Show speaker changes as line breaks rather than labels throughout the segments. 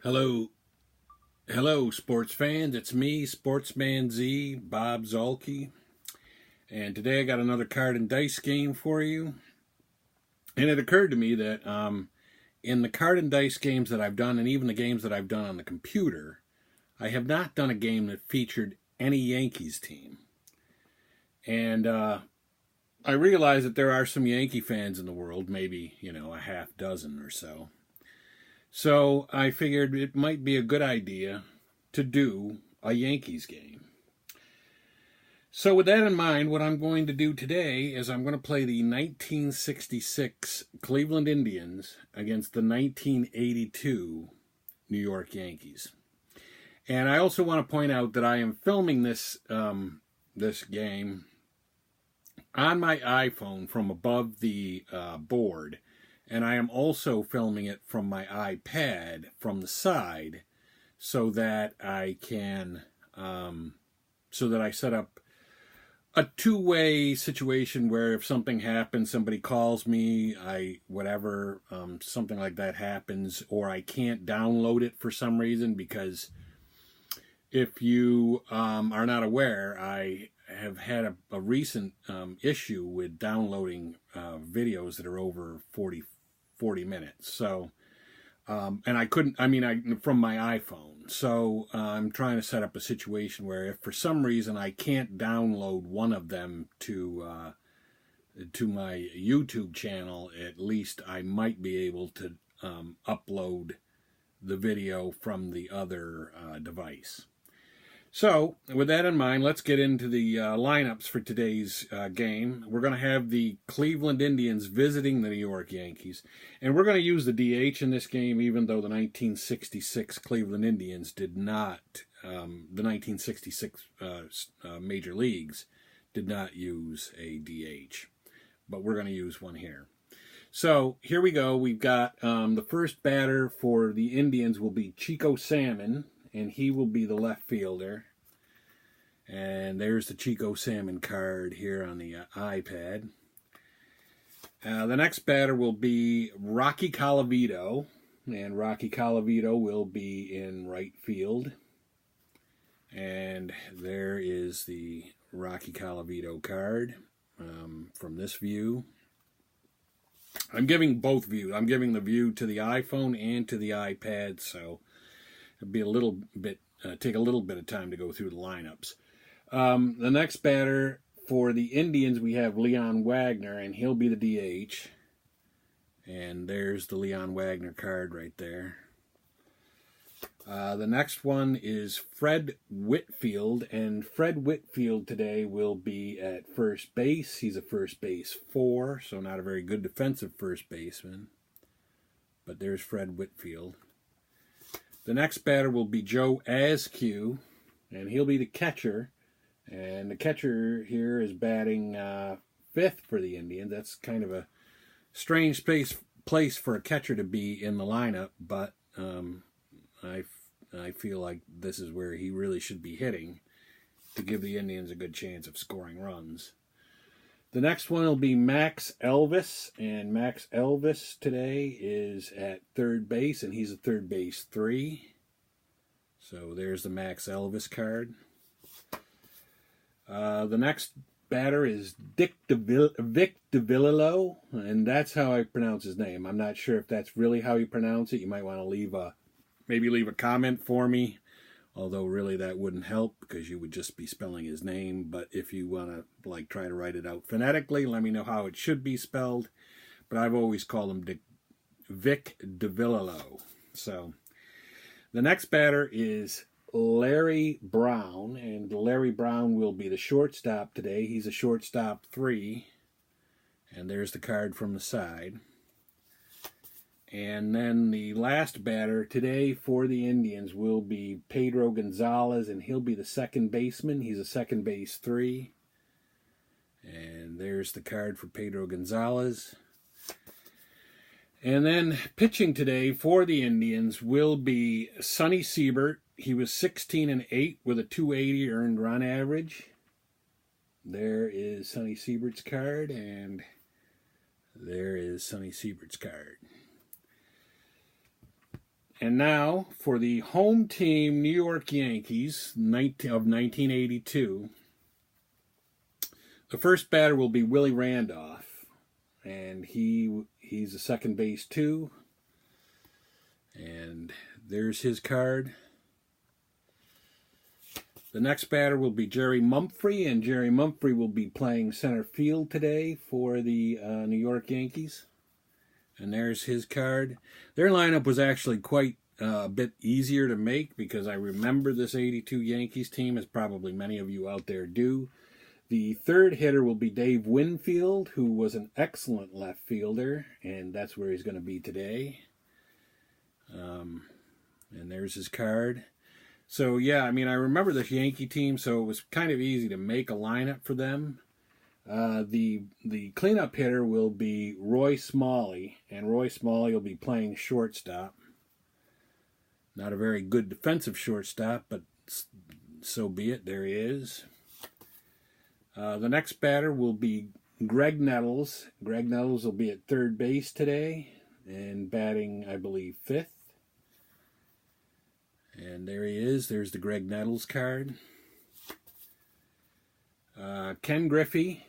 Hello, hello, sports fans. It's me, Sportsman Z, Bob Zolke, and today I got another card and dice game for you. And it occurred to me that in the card and dice games that I've done, and even the games that I've done on the computer, I have not done a game that featured any Yankees team. And I realize that there are some Yankee fans in the world, maybe a half dozen or so. So I figured it might be a good idea to do a Yankees game. So with that in mind, what I'm going to do today is I'm going to play the 1966 Cleveland Indians against the 1982 New York Yankees. And I also want to point out that I am filming this game on my iPhone from above the board. And I am also filming it from my iPad from the side so that I can, so that I set up a two-way situation where if something happens, somebody calls me, something like that happens, or I can't download it for some reason, because if you are not aware, I have had a recent issue with downloading videos that are over 40 minutes. So, and I couldn't, from my iPhone. So I'm trying to set up a situation where if for some reason I can't download one of them to my YouTube channel, at least I might be able to upload the video from the other device. So, with that in mind, let's get into the lineups for today's game. We're going to have the Cleveland Indians visiting the New York Yankees. And we're going to use the DH in this game, even though the 1966 Cleveland Indians did not, the 1966 Major Leagues did not use a DH. But we're going to use one here. So, here we go. We've got the first batter for the Indians will be Chico Salmon, and he will be the left fielder. And there's the Chico Salmon card here on the iPad. The next batter will be Rocky Colavito, and Rocky Colavito will be in right field. And there is the Rocky Colavito card from this view. I'm giving both views. I'm giving the view to the iPhone and to the iPad, so it'll be a little bit, take a little bit of time to go through the lineups. The next batter for the Indians, we have Leon Wagner, and he'll be the DH. And there's the Leon Wagner card right there. The next one is Fred Whitfield, and Fred Whitfield today will be at first base. He's a first base 4, so not a very good defensive first baseman. But there's Fred Whitfield. The next batter will be Joe Askew, and he'll be the catcher. And the catcher here is batting 5th for the Indians. That's kind of a strange place for a catcher to be in the lineup, but I feel like this is where he really should be hitting to give the Indians a good chance of scoring runs. The next one will be Max Elvis, and Max Elvis today is at third base, and he's a third base 3. So there's the Max Elvis card. The next batter is Vic DeVillalo, and that's how I pronounce his name. I'm not sure if that's really how you pronounce it. You might want to leave a comment for me, although really that wouldn't help because you would just be spelling his name. But if you want to try to write it out phonetically, let me know how it should be spelled. But I've always called him Vic DeVillalo. So the next batter is Larry Brown, and Larry Brown will be the shortstop today. He's a shortstop 3, and there's the card from the side. And then the last batter today for the Indians will be Pedro Gonzalez, and he'll be the second baseman. He's a second base 3. And there's the card for Pedro Gonzalez. And then pitching today for the Indians will be Sonny Siebert. He was 16-8 with a 280 earned run average. There is Sonny Siebert's card, and there is Sonny Siebert's card. And now for the home team New York Yankees of 1982. The first batter will be Willie Randolph, and he's a second base too. And there's his card. The next batter will be Jerry Mumphrey, and Jerry Mumphrey will be playing center field today for the New York Yankees. And there's his card. Their lineup was actually quite a bit easier to make because I remember this 82 Yankees team, as probably many of you out there do. The third hitter will be Dave Winfield, who was an excellent left fielder, and that's where he's going to be today. And there's his card. So, yeah, I mean, I remember this Yankee team, so it was kind of easy to make a lineup for them. The cleanup hitter will be Roy Smalley, and Roy Smalley will be playing shortstop. Not a very good defensive shortstop, but so be it. There he is. The next batter will be Greg Nettles. Greg Nettles will be at third base today and batting, I believe, fifth. And there he is. There's the Greg Nettles card. Ken Griffey.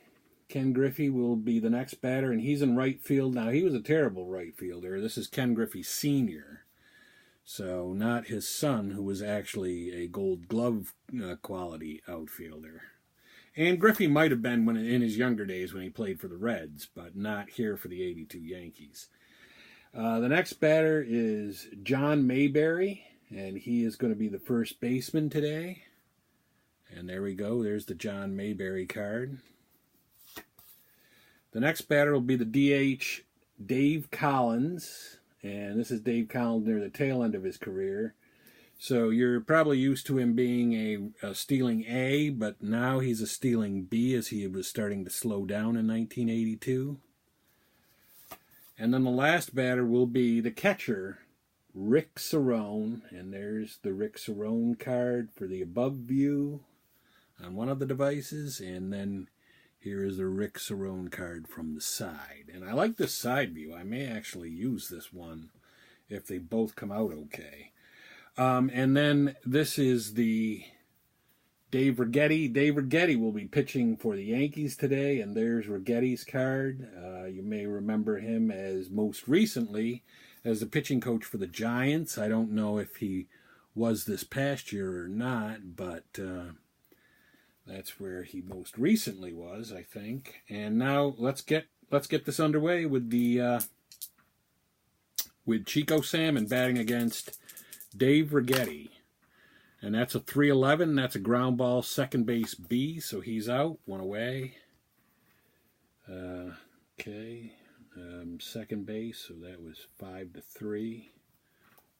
Ken Griffey will be the next batter, and he's in right field. Now, he was a terrible right fielder. This is Ken Griffey Sr., so not his son, who was actually a Gold Glove quality outfielder. And Griffey might have been in his younger days when he played for the Reds, but not here for the 82 Yankees. The next batter is John Mayberry, and he is going to be the first baseman today. And there we go. There's the John Mayberry card. The next batter will be the DH Dave Collins. And this is Dave Collins near the tail end of his career. So you're probably used to him being a stealing A, but now he's a stealing B as he was starting to slow down in 1982. And then the last batter will be the catcher, Rick Cerrone. And there's the Rick Cerrone card for the above view on one of the devices. And then here is the Rick Cerrone card from the side. And I like this side view. I may actually use this one if they both come out okay. And then this is the Dave Righetti. Dave Righetti will be pitching for the Yankees today, and there's Righetti's card. You may remember him as most recently as the pitching coach for the Giants. I don't know if he was this past year or not, but that's where he most recently was, I think. And now let's get this underway with the with Chico Salmon batting against Dave Righetti. And that's a 3-11. That's a ground ball, second base B, so he's out, one away. Okay, second base, so that was 5-3,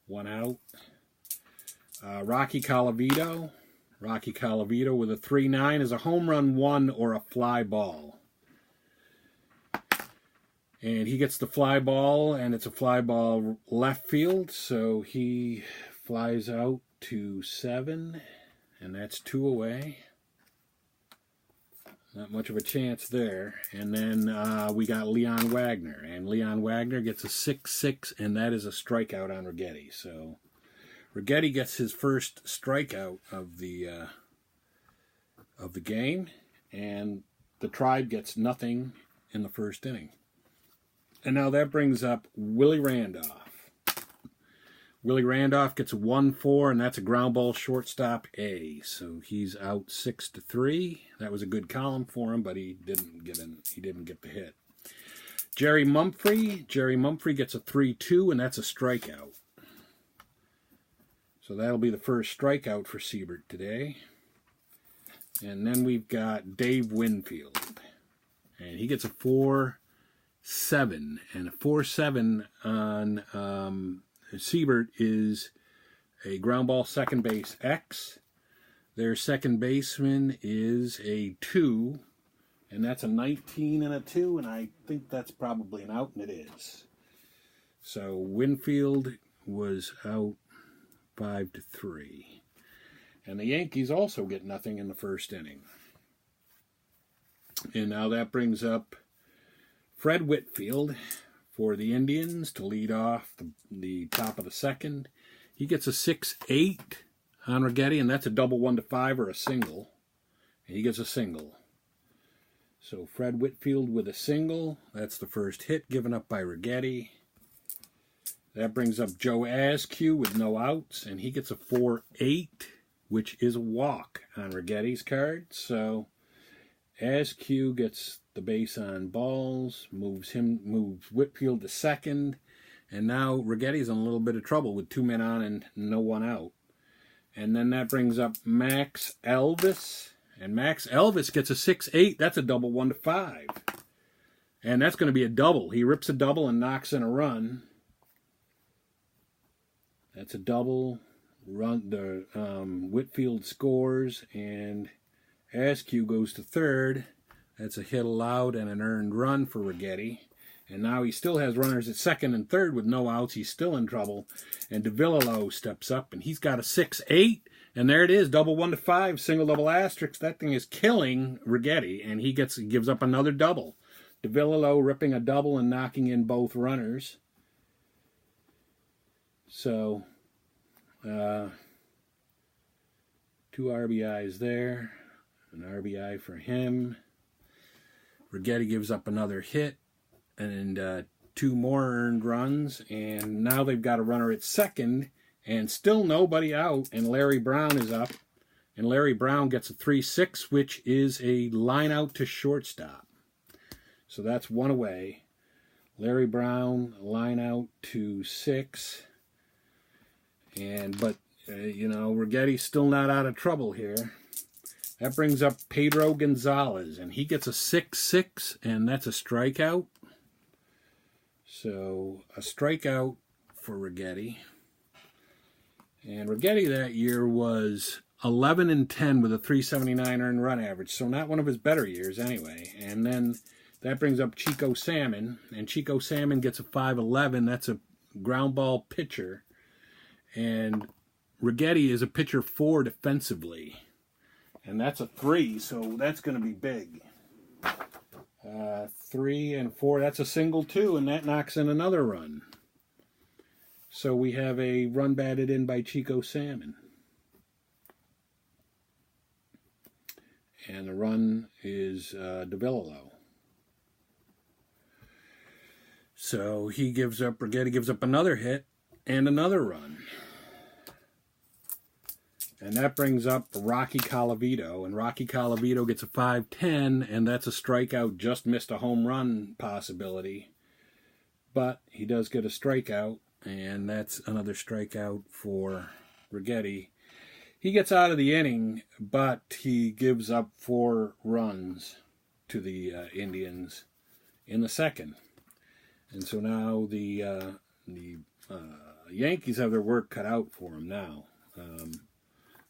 one out. Rocky Colavito. Rocky Colavito with a 3-9 is a home run one or a fly ball. And he gets the fly ball, and it's a fly ball left field, so he flies out to 7, and that's 2 away. Not much of a chance there. And then we got Leon Wagner, and Leon Wagner gets a 6-6, and that is a strikeout on Righetti. So Righetti gets his first strikeout of the game, and the Tribe gets nothing in the first inning. And now that brings up Willie Randolph. Willie Randolph gets a 1-4, and that's a ground ball shortstop A. So he's out 6-3. That was a good column for him, but he didn't get the hit. Jerry Mumphrey. Jerry Mumphrey gets a 3-2, and that's a strikeout. So that'll be the first strikeout for Siebert today. And then we've got Dave Winfield. And he gets a 4-7. And a 4-7 on Siebert is a ground ball second base X. Their second baseman is a 2. And that's a 19 and a 2. And I think that's probably an out, and it is. So Winfield was out 5-3. And the Yankees also get nothing in the first inning. And now that brings up Fred Whitfield for the Indians to lead off the top of the second. He gets a 6-8 on Righetti, and that's a double 1-5 or a single. And he gets a single. So Fred Whitfield with a single. That's the first hit given up by Righetti. That brings up Joe Askew with no outs, and he gets a 4-8, which is a walk on Righetti's card. So Askew gets the base on balls, moves Whitfield to second, and now Righetti's in a little bit of trouble with 2 men on and no one out. And then that brings up Max Elvis. And Max Elvis gets a 6-8. That's a double 1-5. And that's going to be a double. He rips a double and knocks in a run. That's a double run. The Whitfield scores, and Askew goes to third. That's a hit allowed and an earned run for Righetti. And now he still has runners at second and third with no outs. He's still in trouble. And DeVillalo steps up, and he's got a 6-8. And there it is, double 1-5, single double asterisk. That thing is killing Righetti, and he gives up another double. DeVillalo ripping a double and knocking in both runners. So, 2 RBIs there, an RBI for him. Righetti gives up another hit, and 2 more earned runs, and now they've got a runner at second, and still nobody out, and Larry Brown is up, and Larry Brown gets a 3-6, which is a line out to shortstop. So that's 1 away. Larry Brown, line out to 6, but Righetti's still not out of trouble here. That brings up Pedro Gonzalez, and he gets a 6-6, and that's a strikeout. So a strikeout for Righetti. And Righetti that year was 11-10 with a 379 earned run average, so not one of his better years anyway. And then that brings up Chico Salmon, and Chico Salmon gets a 5-11. That's a ground ball pitcher. And Righetti is a pitcher 4 defensively. And that's a 3, so that's going to be big. 3 and 4, that's a single 2, and that knocks in another run. So we have a run batted in by Chico Salmon. And the run is DeVillalo. So Righetti gives up another hit and another run. And that brings up Rocky Colavito. And Rocky Colavito gets a 5-10, and that's a strikeout. Just missed a home run possibility. But he does get a strikeout, and that's another strikeout for Righetti. He gets out of the inning, but he gives up 4 runs to the Indians in the second. And so now the Yankees have their work cut out for them now.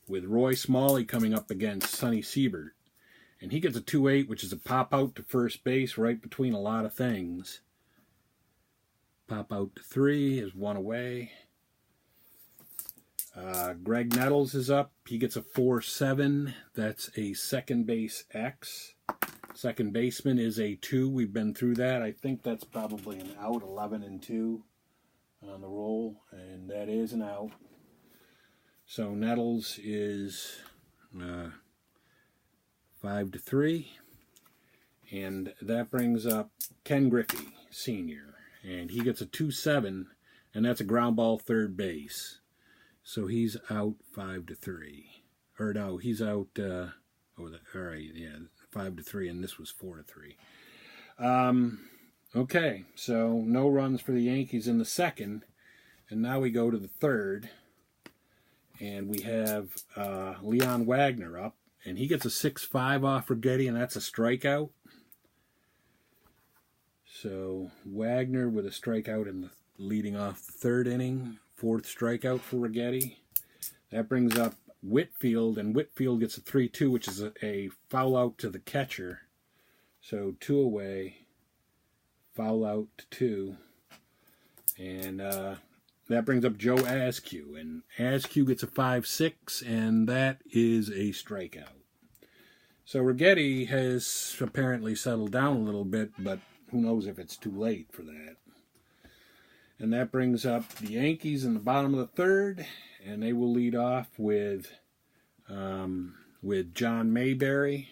With Roy Smalley coming up against Sonny Siebert. And he gets a 2-8, which is a pop out to first base right between a lot of things. Pop out to 3 is 1 away. Greg Nettles is up. He gets a 4-7. That's a second base X. Second baseman is a 2. We've been through that. I think that's probably an out, 11-2 on the roll. And that is an out. So Nettles is 5-3, and that brings up Ken Griffey Sr., and he gets a 2-7, and that's a ground ball third base. So he's out 5-3, or no, he's out. All right, yeah, 5-3, and this was 4-3. Okay, so no runs for the Yankees in the second, and now we go to the third. And we have Leon Wagner up, and he gets a 6-5 off Righetti, and that's a strikeout. So Wagner with a strikeout in the leading off the third inning, 4th strikeout for Righetti. That brings up Whitfield, and Whitfield gets a 3-2, which is a foul out to the catcher. So 2 away, foul out to 2, and that brings up Joe Askew, and Askew gets a 5-6, and that is a strikeout. So Righetti has apparently settled down a little bit, but who knows if it's too late for that. And that brings up the Yankees in the bottom of the third, and they will lead off with John Mayberry.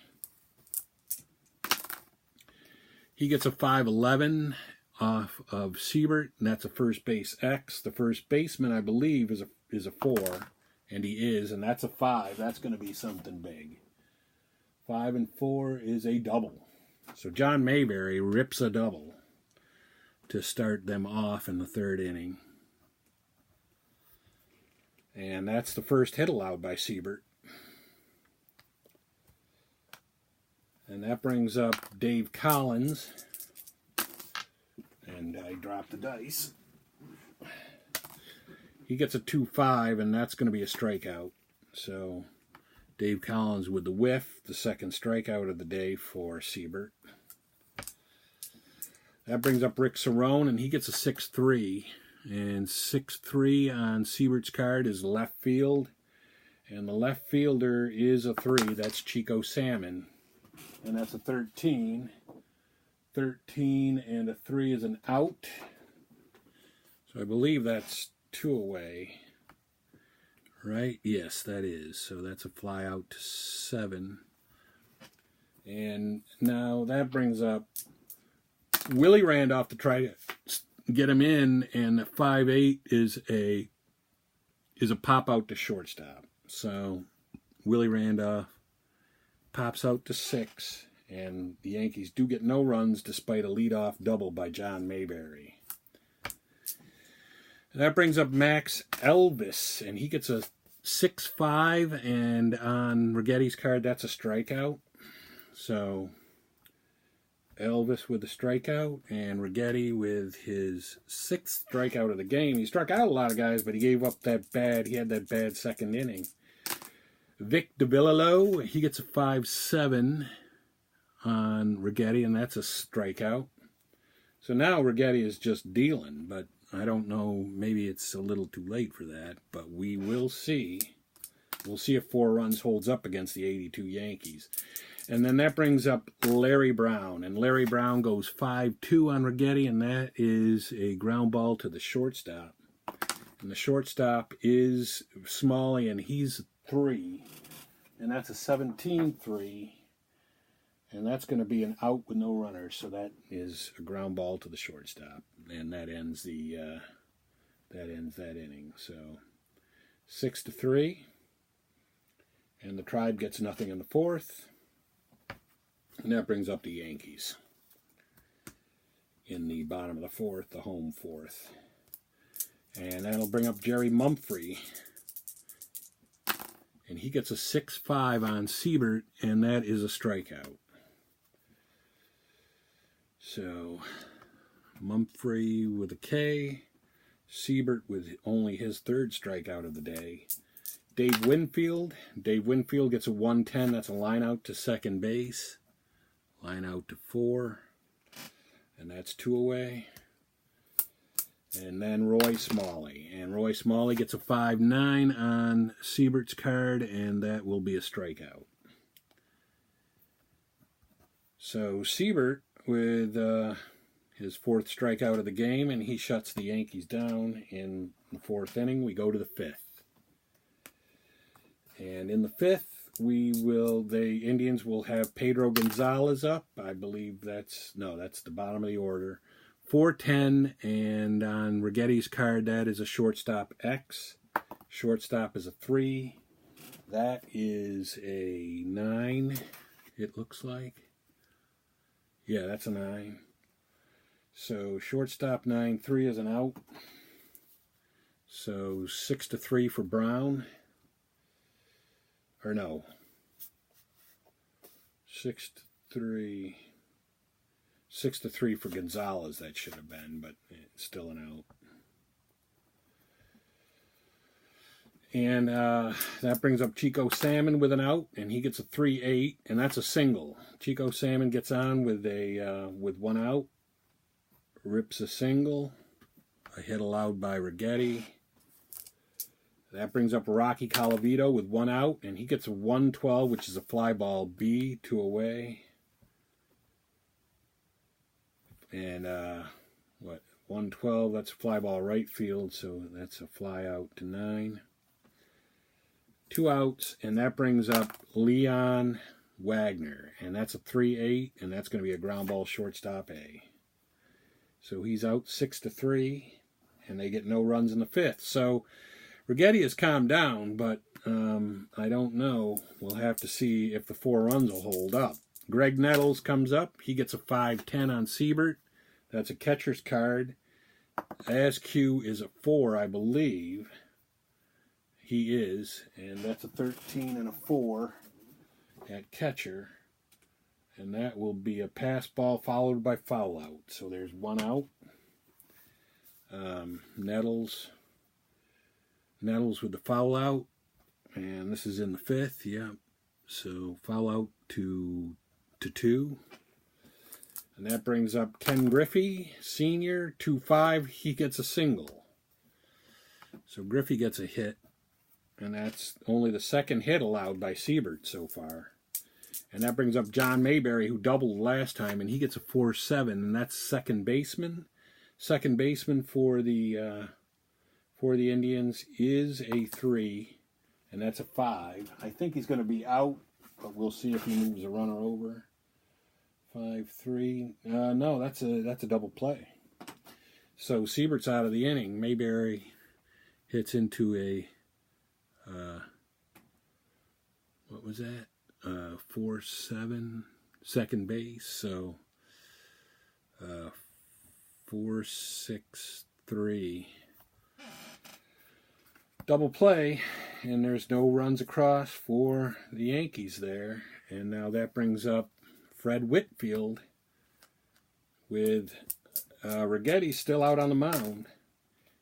He gets a 5-11 off of Siebert, and that's a first base X. The first baseman, I believe, is a 4, and he is, and that's a 5. That's going to be something big. 5 and 4 is a double. So John Mayberry rips a double to start them off in the third inning. And that's the first hit allowed by Siebert. And that brings up Dave Collins. And I dropped the dice. He gets a 2-5, and that's going to be a strikeout. So Dave Collins with the whiff, the second strikeout of the day for Siebert. That brings up Rick Cerrone, and he gets a 6-3. And 6-3 on Siebert's card is left field. And the left fielder is a 3. That's Chico Salmon. And that's a 13. 13 and a 3 is an out. So I believe that's 2 away. Right? Yes, that is. So that's a fly out to 7. And now that brings up Willie Randolph to try to get him in, and the 5-8 is a pop out to shortstop. So Willie Randolph pops out to 6, and the Yankees do get no runs despite a leadoff double by John Mayberry. And that brings up Max Elvis, and he gets a 6-5, and on Righetti's card that's a strikeout. So Elvis with the strikeout, and Righetti with his 6th strikeout of the game. He struck out a lot of guys, but he gave up he had that bad second inning. Vic DeVillalo, he gets a 5-7 on Righetti, and that's a strikeout. So now Righetti is just dealing, but I don't know, maybe it's a little too late for that, but we will see. We'll see if 4 runs holds up against the 82 Yankees. And then that brings up Larry Brown. And Larry Brown goes 5-2 on Righetti, and that is a ground ball to the shortstop. And the shortstop is Smalley, and he's 3. And that's a 17-3. And that's going to be an out with no runners. So that is a ground ball to the shortstop. And that ends that inning. So 6-3. And the Tribe gets nothing in the 4th. And that brings up the Yankees in the bottom of the 4th, the home 4th. And that'll bring up Jerry Mumphrey. And he gets a 6-5 on Siebert, and that is a strikeout. So Mumphrey with a K. Siebert with only his 3rd strikeout of the day. Dave Winfield. Dave Winfield gets a 1-10. That's a line out to second base. Line out to 4, and that's 2 away. And then Roy Smalley. And Roy Smalley gets a 5-9 on Siebert's card, and that will be a strikeout. So Siebert with his 4th strikeout of the game, and he shuts the Yankees down in the 4th inning. We go to the 5th. And in the 5th, the Indians will have Pedro Gonzalez up. I believe that's the bottom of the order. 4-10, and on Righetti's card, that is a shortstop X. Shortstop is a 3. That is a 9, it looks like. Yeah, that's a 9. So shortstop 9-3 is an out. So 6-3 for Brown. Or no. 6-3. 6-3 for Gonzalez, that should have been, but it's still an out. And that brings up Chico Salmon with an out, and he gets a 3-8, and that's a single. Chico Salmon gets on with with 1 out, rips a single, a hit allowed by Righetti. That brings up Rocky Colavito with 1 out, and he gets a 1-12, which is a fly ball B, 2 away. And 112, that's a fly ball right field, so that's a fly out to 9. 2 outs, and that brings up Leon Wagner, and that's a 3-8, and that's going to be a ground ball shortstop A. So he's out 6-3, and they get no runs in the 5th. So Righetti has calmed down, but I don't know. We'll have to see if the 4 runs will hold up. Greg Nettles comes up. He gets a 5-10 on Siebert. That's a catcher's card. Askew is a 4, I believe. He is, and that's a 13 and a 4 at catcher. And that will be a pass ball followed by foul out. So there's 1 out. Nettles with the foul out. And this is in the 5th, yeah. So foul out to 2. And that brings up Ken Griffey, senior, 2-5. He gets a single. So Griffey gets a hit. And that's only the 2nd hit allowed by Siebert so far. And that brings up John Mayberry, who doubled last time, and he gets a 4-7, and that's second baseman. Second baseman for the Indians is a 3, and that's a 5. I think he's going to be out, but we'll see if he moves a runner over. 5-3. No, that's a double play. So Siebert's out of the inning. Mayberry hits into a what was that? 4-7 second base. So 4-6-3 double play, and there's no runs across for the Yankees there. And now that brings up Fred Whitfield with Righetti still out on the mound.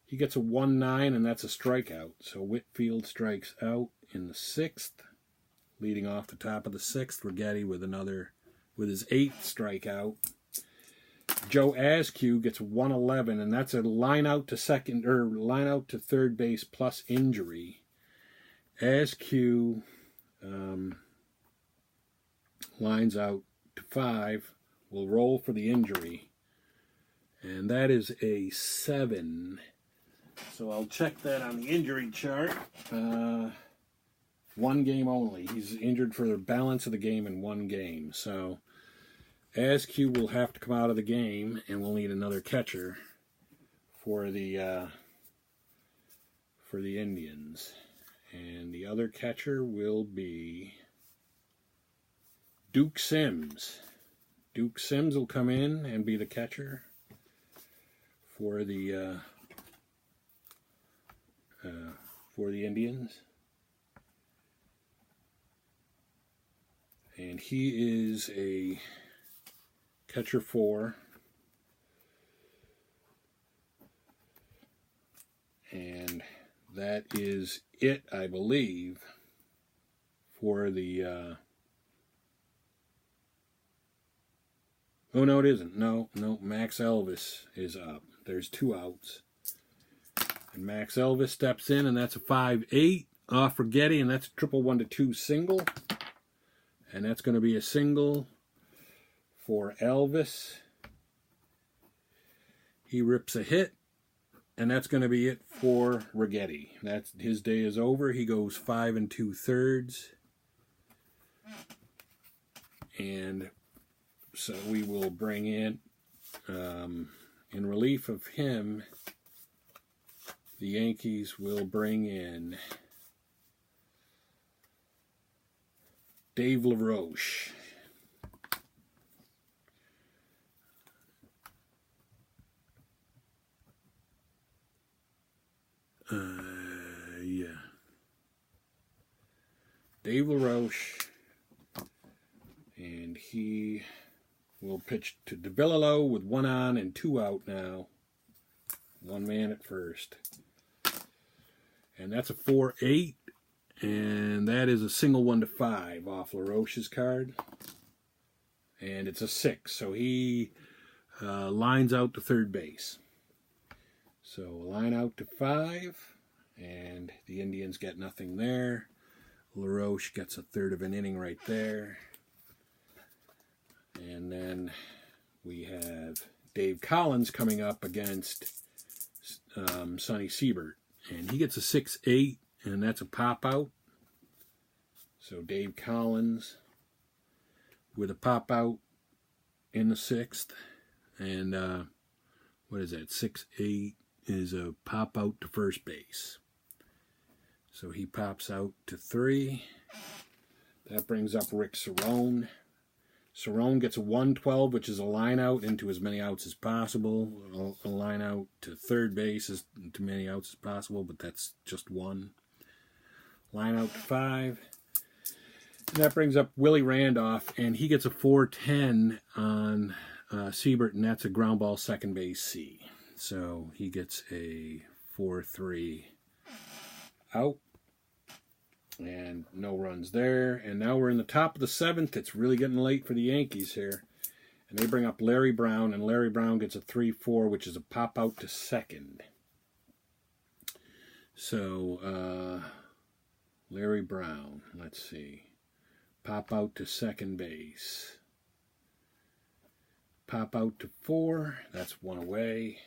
He gets a 1-9, and that's a strikeout. So Whitfield strikes out in the 6th. Leading off the top of the 6th, Righetti with his 8th strikeout. Joe Askew gets 111, and that's a line out to third base plus injury. Askew lines out to 5, will roll for the injury, and that is a 7. So I'll check that on the injury chart. 1 game only. He's injured for the balance of the game in 1 game. So Askew will have to come out of the game, and we'll need another catcher for the Indians. And the other catcher will be Duke Sims. Duke Sims will come in and be the catcher for the Indians. And he is a catcher 4. And that is it, I believe, for the... Oh, no, it isn't. No, Max Elvis is up. There's 2 outs. And Max Elvis steps in, and that's a 5-8 off Righetti, and that's a triple 1-2 single. And that's going to be a single for Elvis. He rips a hit, and that's going to be it for Righetti. That's his day is over. He goes 5 2/3. And so we will bring in relief of him, the Yankees will bring in Dave LaRoche. Yeah. Dave LaRoche. And he will pitch to DeVillalo with 1 on and 2 out now. 1 man at first. And that's a 4-8. And that is a single 1-5 off LaRoche's card. And it's a 6. So he lines out to third base. So line out to 5. And the Indians get nothing there. LaRoche gets a third of an inning right there. And then we have Dave Collins coming up against Sonny Siebert. And he gets a 6-8, and that's a pop-out. So Dave Collins with a pop-out in the 6th. And what is that? 6-8 is a pop-out to first base. So he pops out to 3. That brings up Rick Cerrone. Cerrone gets a 112, which is a line out into as many outs as possible. A line out to third base is to many outs as possible, but that's just one. Line out to 5. And that brings up Willie Randolph, and he gets a 410 on Siebert, and that's a ground ball second base C. So he gets a 4-3 out. And no runs there. And now we're in the top of the 7th. It's really getting late for the Yankees here. And they bring up Larry Brown, and Larry Brown gets a 3-4, which is a pop out to second. So, Larry Brown, let's see. Pop out to second base. Pop out to 4. That's one away.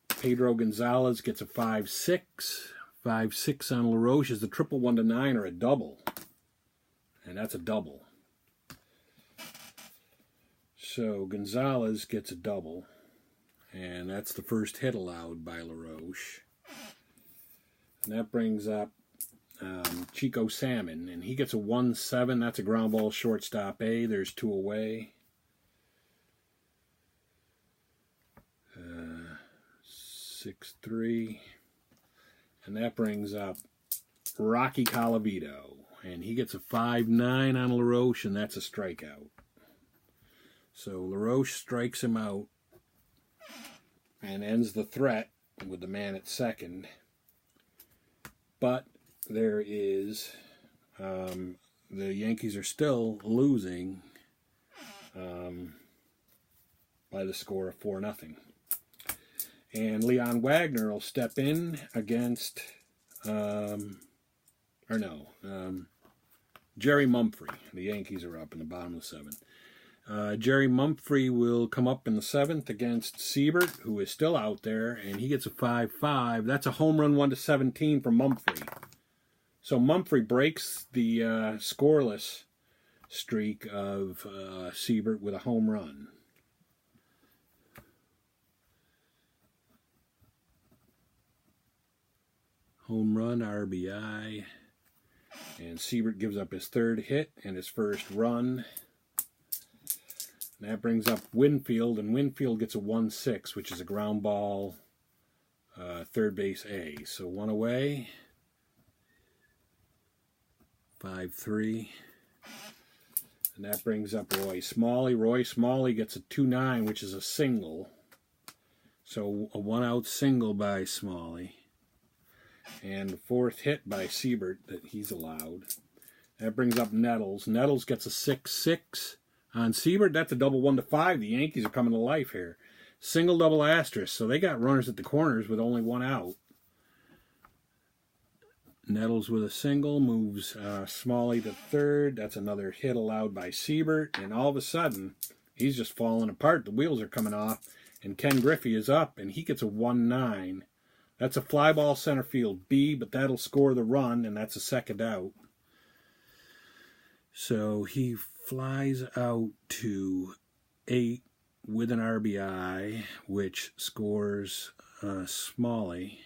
Pedro Gonzalez gets a 5-6. 5-6 on LaRoche is a triple 1-9 or a double. And that's a double. So Gonzalez gets a double. And that's the first hit allowed by LaRoche. And that brings up Chico Salmon. And he gets a 1-7. That's a ground ball shortstop A. There's 2 away. 6-3. And that brings up Rocky Colavito. And he gets a 5-9 on LaRoche, and that's a strikeout. So LaRoche strikes him out and ends the threat with the man at second. But there is, the Yankees are still losing by the score of 4-0. And Leon Wagner will step in against, Jerry Mumphrey. The Yankees are up in the bottom of the 7th. Jerry Mumphrey will come up in the 7th against Siebert, who is still out there, and he gets a 5-5. That's a home run 1-17 for Mumphrey. So Mumphrey breaks the scoreless streak of Siebert with a home run. Home run, RBI, and Siebert gives up his 3rd hit and his first run. And that brings up Winfield, and Winfield gets a 1-6, which is a ground ball, third base A. So 1 away, 5-3. And that brings up Roy Smalley. Roy Smalley gets a 2-9, which is a single. So a 1-out single by Smalley. And the 4th hit by Siebert that he's allowed. That brings up Nettles. Nettles gets a 6-6 on Siebert. That's a double 1-5. The Yankees are coming to life here. Single, double, asterisk. So they got runners at the corners with only 1 out. Nettles with a single moves Smalley to 3rd. That's another hit allowed by Siebert. And all of a sudden, he's just falling apart. The wheels are coming off. And Ken Griffey is up, and he gets a 1-9. That's a fly ball center field B, but that'll score the run, and that's a 2nd out. So he flies out to 8 with an RBI, which scores Smalley.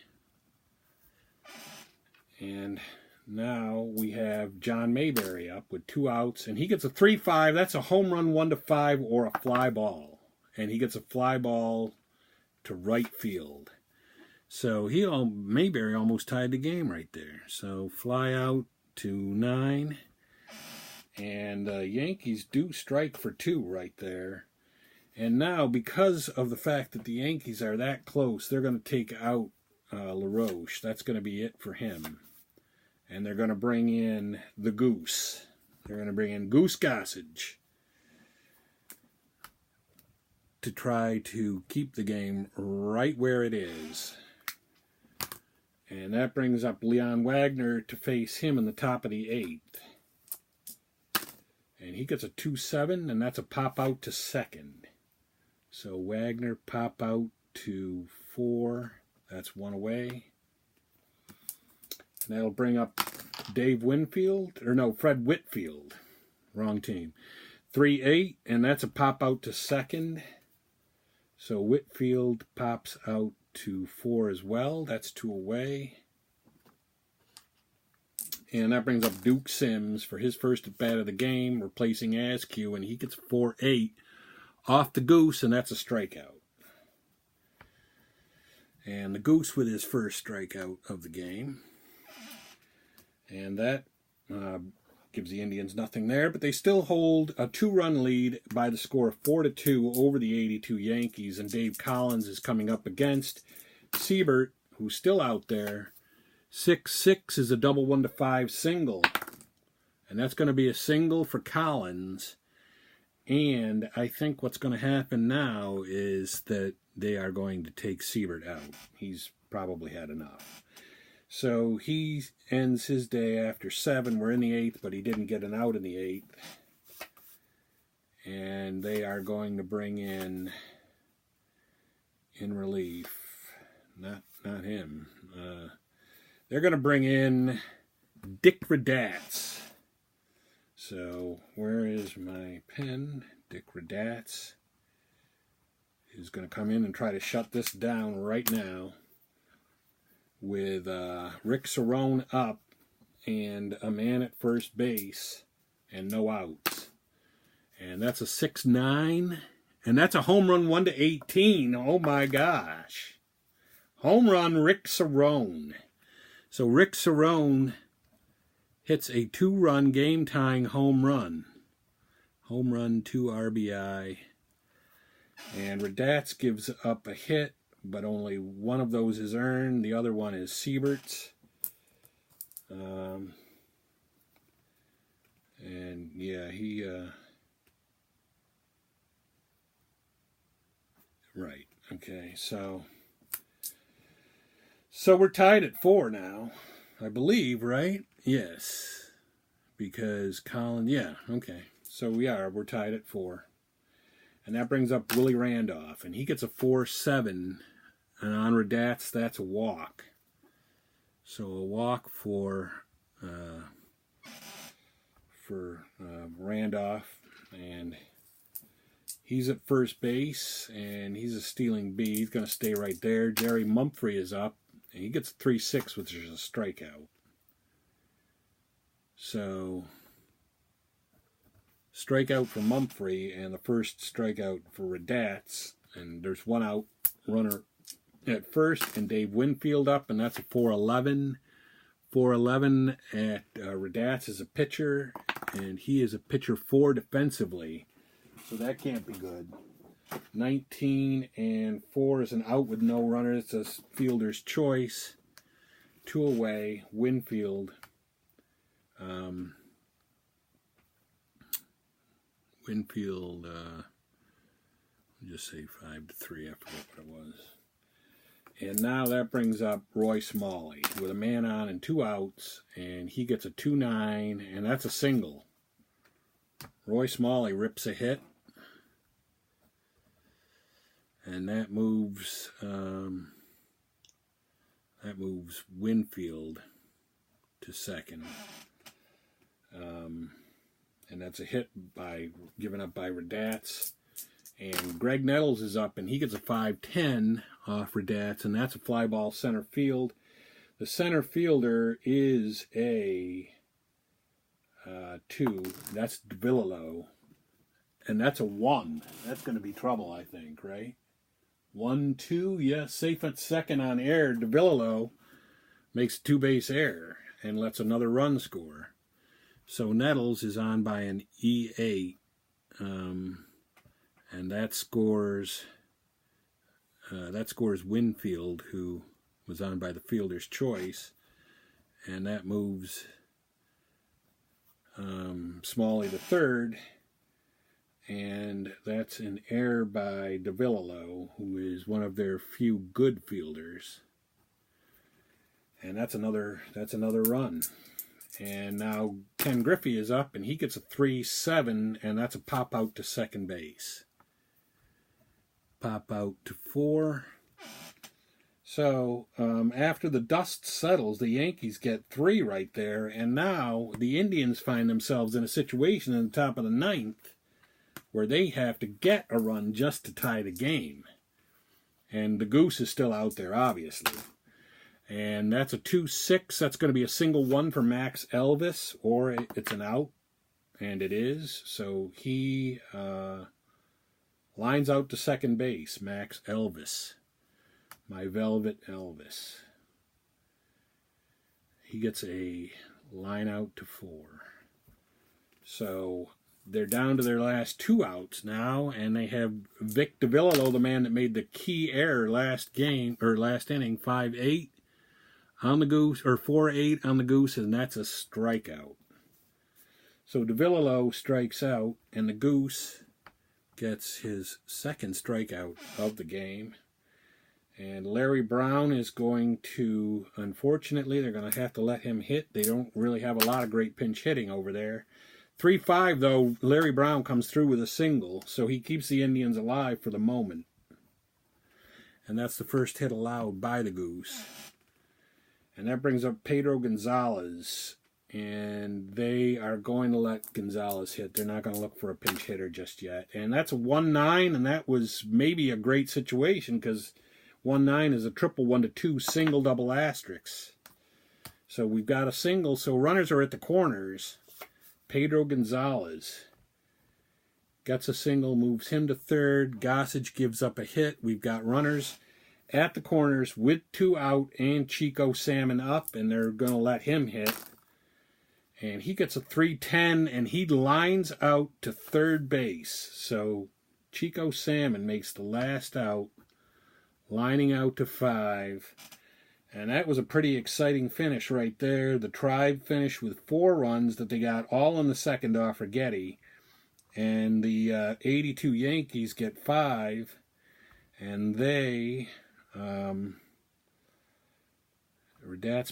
And now we have John Mayberry up with 2 outs, and he gets a 3-5. That's a home run 1-5 or a fly ball. And he gets a fly ball to right field. So Mayberry almost tied the game right there. So fly out to 9. And Yankees do strike for 2 right there. And now, because of the fact that the Yankees are that close, they're going to take out LaRoche. That's going to be it for him. And they're going to bring in the Goose. They're going to bring in Goose Gossage to try to keep the game right where it is. And that brings up Leon Wagner to face him in the top of the 8th. And he gets a 2-7, and that's a pop out to second. So Wagner pop out to 4. That's 1 away. And that'll bring up Fred Whitfield. Wrong team. 3-8, and that's a pop out to second. So Whitfield pops out to 4 as well. That's 2 away. And that brings up Duke Sims for his first at bat of the game, replacing Askew, and he gets 4-8 off the Goose, and that's a strikeout. And the Goose with his first strikeout of the game. And that gives the Indians nothing there, but they still hold a 2-run lead by the score of 4-2 over the 82 Yankees, and Dave Collins is coming up against Siebert, who's still out there. 6-6 is a double 1-5 single, and that's going to be a single for Collins. And I think what's going to happen now is that they are going to take Siebert out. He's probably had enough. So he ends his day after 7. We're in the 8th, but he didn't get an out in the 8th. And they are going to bring in relief. Not him. They're going to bring in Dick Radatz. So where is my pen? Dick Radatz is going to come in and try to shut this down right now with Rick Cerrone up and a man at first base and no outs. And that's a 6-9. And that's a home run 1-18. Oh my gosh. Home run Rick Cerrone. So Rick Cerrone hits a 2-run game-tying home run. Home run, 2 RBI. And Radatz gives up a hit, but only one of those is earned. The other one is Siebert's. And yeah, he... right, okay, so we're tied at 4 now, I believe, right? Yes, because Colin, yeah, okay. So we're tied at 4. And that brings up Willie Randolph, and he gets a 4-7, and on Radatz, that's a walk. So a walk for Randolph, and he's at first base, and he's a stealing B. He's going to stay right there. Jerry Mumphrey is up, and he gets a 3-6, which is a strikeout. So, strikeout for Mumphrey, and the first strikeout for Radatz, and there's one out, runner at first, and Dave Winfield up, and that's a 4-11. 4-11 at Radatz is a pitcher, and he is a pitcher 4 defensively. So that can't be good. 19-4 is an out with no runner. It's a fielder's choice. 2 away. Winfield. I'll just say 5-3. I forget what it was. And now that brings up Roy Smalley with a man on and 2 outs, and he gets a 2-9, and that's a single. Roy Smalley rips a hit. And that moves Winfield to second. And that's a hit given up by Radatz. And Greg Nettles is up, and he gets a 5-10 off Radatz, and that's a fly ball center field. The center fielder is a 2. That's DeVillalo. And that's a 1. That's going to be trouble, I think, right? 1-2, yes, safe at second on air. DeVillalo makes a 2-base error and lets another run score. So Nettles is on by an E8, and that scores Winfield, who was on by the fielder's choice, and that moves Smalley to third. And that's an error by DeVillalo, who is one of their few good fielders. And that's another run. And now Ken Griffey is up, and he gets a 3-7, and that's a pop out to second base. pop out to 4. So after the dust settles, the Yankees get 3 right there, and now the Indians find themselves in a situation in the top of the 9th where they have to get a run just to tie the game. And the goose is still out there, obviously. And that's a 2-6. That's going to be a single 1 for Max Elvis, or it's an out, and it is. So he lines out to second base, Max Elvis. My Velvet Elvis. He gets a line out to 4. So they're down to their last 2 outs now, and they have Vic DeVillalo, the man that made the key error last inning, 5-8 on the goose, or 4-8 on the goose, and that's a strikeout. So DeVillalo strikes out, and the goose gets his second strikeout of the game. And Larry Brown is going to, unfortunately, they're going to have to let him hit. They don't really have a lot of great pinch hitting over there. 3-5, though, Larry Brown comes through with a single, so he keeps the Indians alive for the moment. And that's the first hit allowed by the goose. And that brings up Pedro Gonzalez. And they are going to let Gonzalez hit. They're not going to look for a pinch hitter just yet. And that's a 1-9, and that was maybe a great situation because 1-9 is a triple 1-2 single double asterisk. So we've got a single. So runners are at the corners. Pedro Gonzalez gets a single, moves him to third. Gossage gives up a hit. We've got runners at the corners with 2 out and Chico Salmon up, and they're going to let him hit. And he gets a 3-10, and he lines out to third base. So Chico Salmon makes the last out, lining out to 5. And that was a pretty exciting finish right there. The Tribe finished with 4 runs that they got all in the second off Righetti. And the 82 Yankees get 5. And they, Radatz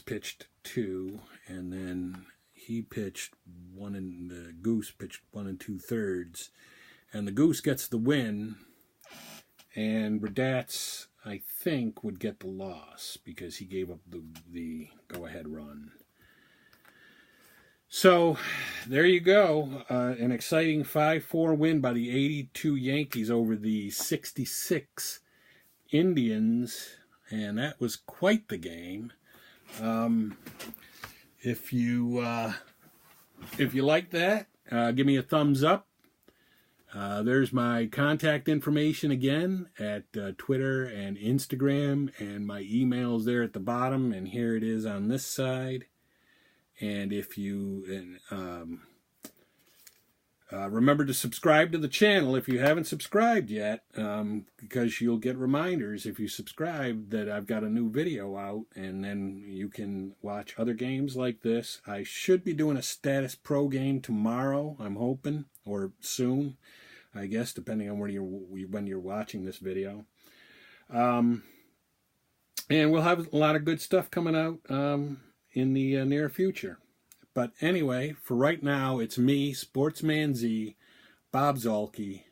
pitched 2. And then he pitched 1, and the Goose pitched 1 2/3. And the Goose gets the win. And Radatz, I think, would get the loss because he gave up the go-ahead run. So, there you go. An exciting 5-4 win by the 82 Yankees over the 66 Indians. And that was quite the game. If you like that, give me a thumbs up. There's my contact information again at Twitter and Instagram, and my email's there at the bottom, and here it is on this side. And if you remember to subscribe to the channel if you haven't subscribed yet, because you'll get reminders if you subscribe that I've got a new video out, and then you can watch other games like this. I should be doing a Status Pro game tomorrow, I'm hoping, or soon, I guess, depending on when you're watching this video. And we'll have a lot of good stuff coming out in the near future. But anyway, for right now, it's me, Sportsman Z, Bob Zolke,